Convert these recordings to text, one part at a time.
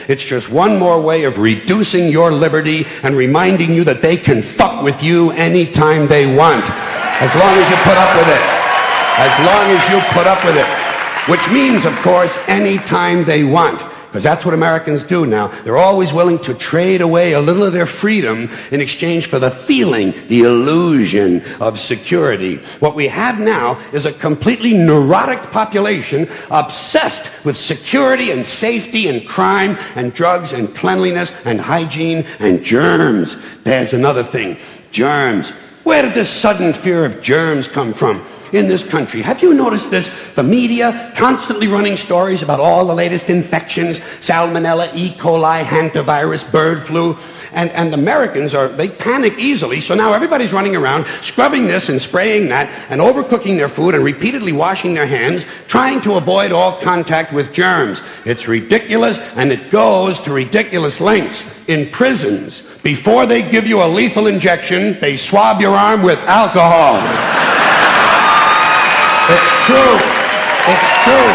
It's just one more way of reducing your liberty and reminding you that they can fuck with you anytime they want. As long as you put up with it. As long as you put up with it. Which means, of course, anytime they want. Because that's what Americans do now. They're always willing to trade away a little of their freedom in exchange for the feeling, the illusion of security. What we have now is a completely neurotic population obsessed with security and safety and crime and drugs and cleanliness and hygiene and germs. There's another thing. Germs. Where did this sudden fear of germs come from? In this country. Have you noticed this? The media constantly running stories about all the latest infections, salmonella, E. coli, hantavirus, bird flu, and Americans they panic easily, so now everybody's running around scrubbing this and spraying that and overcooking their food and repeatedly washing their hands, trying to avoid all contact with germs. It's ridiculous, and it goes to ridiculous lengths. In prisons, before they give you a lethal injection, they swab your arm with alcohol. It's true. It's true.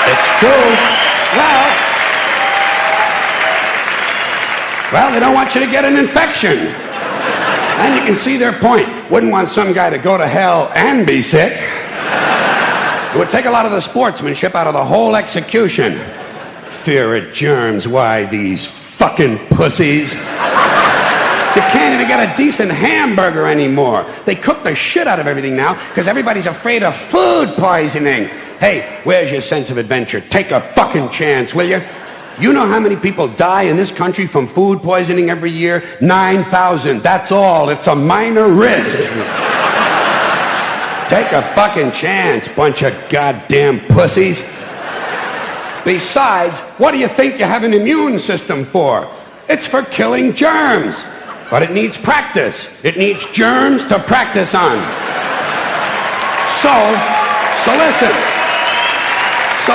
It's true. Well, they don't want you to get an infection. And you can see their point. Wouldn't want some guy to go to hell and be sick. It would take a lot of the sportsmanship out of the whole execution. Fear of germs. Why, these fucking pussies. You can't even get a decent hamburger anymore. They cook the shit out of everything now because everybody's afraid of food poisoning. Hey, where's your sense of adventure? Take a fucking chance, will you? You know how many people die in this country from food poisoning every year? 9,000. That's all. It's a minor risk. Take a fucking chance, bunch of goddamn pussies. Besides, what do you think you have an immune system for? It's for killing germs. But it needs practice. It needs germs to practice on. So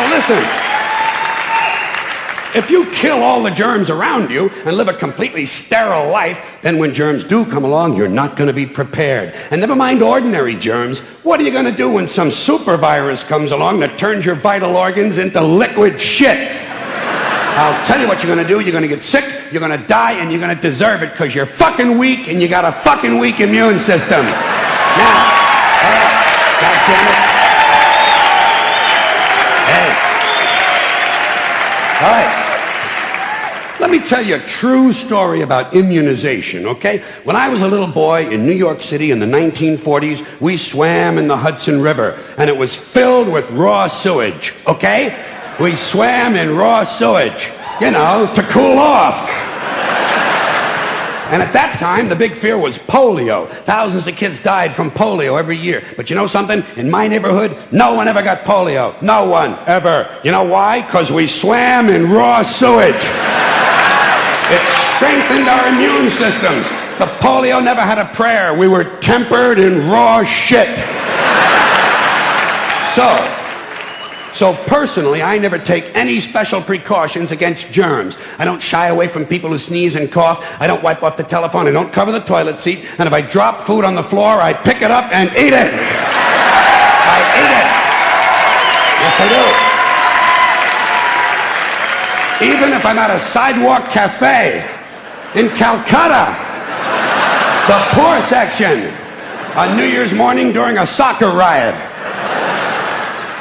listen. If you kill all the germs around you and live a completely sterile life, then when germs do come along, you're not going to be prepared. And never mind ordinary germs. What are you going to do when some super virus comes along that turns your vital organs into liquid shit? I'll tell you what you're going to do. You're going to get sick, you're going to die, and you're going to deserve it because you're fucking weak and you got a fucking weak immune system. Now, God damn it. Hey. All right. Let me tell you a true story about immunization, okay? When I was a little boy in New York City in the 1940s, we swam in the Hudson River, and it was filled with raw sewage, okay? We swam in raw sewage, to cool off. And at that time, the big fear was polio. Thousands of kids died from polio every year. But you know something? In my neighborhood, no one ever got polio. No one, ever. You know why? Because we swam in raw sewage. It strengthened our immune systems. The polio never had a prayer. We were tempered in raw shit. So personally, I never take any special precautions against germs. I don't shy away from people who sneeze and cough. I don't wipe off the telephone. I don't cover the toilet seat. And if I drop food on the floor, I pick it up and eat it. I eat it. Yes, I do. Even if I'm at a sidewalk cafe in Calcutta, the poor section, on New Year's morning during a soccer riot.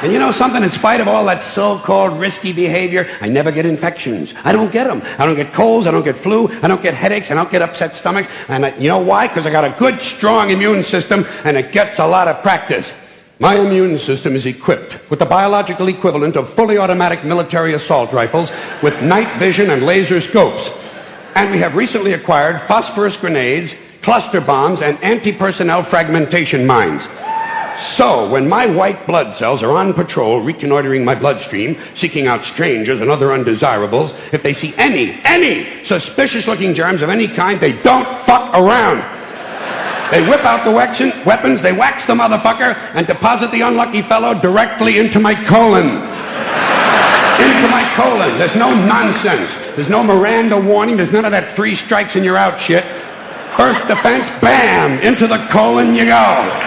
And you know something? In spite of all that so-called risky behavior, I never get infections. I don't get them. I don't get colds. I don't get flu. I don't get headaches. I don't get upset stomachs. And you know why? Because I got a good, strong immune system, and it gets a lot of practice. My immune system is equipped with the biological equivalent of fully automatic military assault rifles with night vision and laser scopes. And we have recently acquired phosphorus grenades, cluster bombs, and anti-personnel fragmentation mines. So, when my white blood cells are on patrol, reconnoitering my bloodstream, seeking out strangers and other undesirables, if they see any suspicious-looking germs of any kind, they don't fuck around. They whip out the weapons, they wax the motherfucker, and deposit the unlucky fellow directly into my colon. Into my colon. There's no nonsense. There's no Miranda warning. There's none of that 3 strikes and you're out shit. First defense, bam, into the colon you go.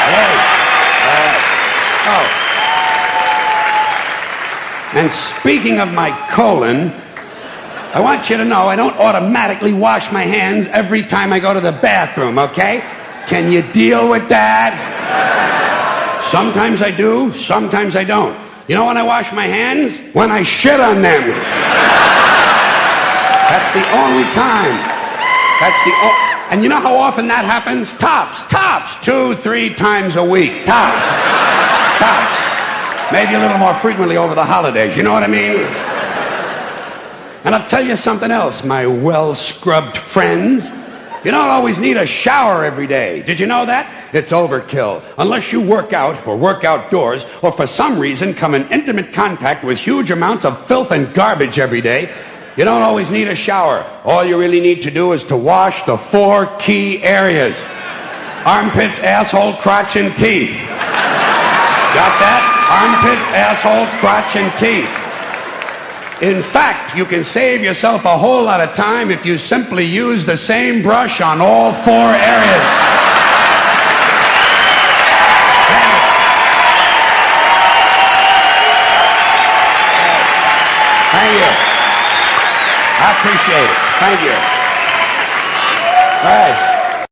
Yeah. And speaking of my colon, I want you to know I don't automatically wash my hands every time I go to the bathroom, okay? Can you deal with that? Sometimes I do, sometimes I don't. You know when I wash my hands? When I shit on them. That's the only time. And you know how often that happens? Tops. 2-3 times a week. Tops. Maybe a little more frequently over the holidays. You know what I mean? And I'll tell you something else, my well-scrubbed friends. You don't always need a shower every day. Did you know that? It's overkill. Unless you work out or work outdoors or for some reason come in intimate contact with huge amounts of filth and garbage every day, you don't always need a shower. All you really need to do is to wash the 4 key areas. Armpits, asshole, crotch, and teeth. Got that? Armpits, asshole, crotch, and teeth. In fact, you can save yourself a whole lot of time if you simply use the same brush on all 4 areas. Thank you. I appreciate it. Thank you. All right.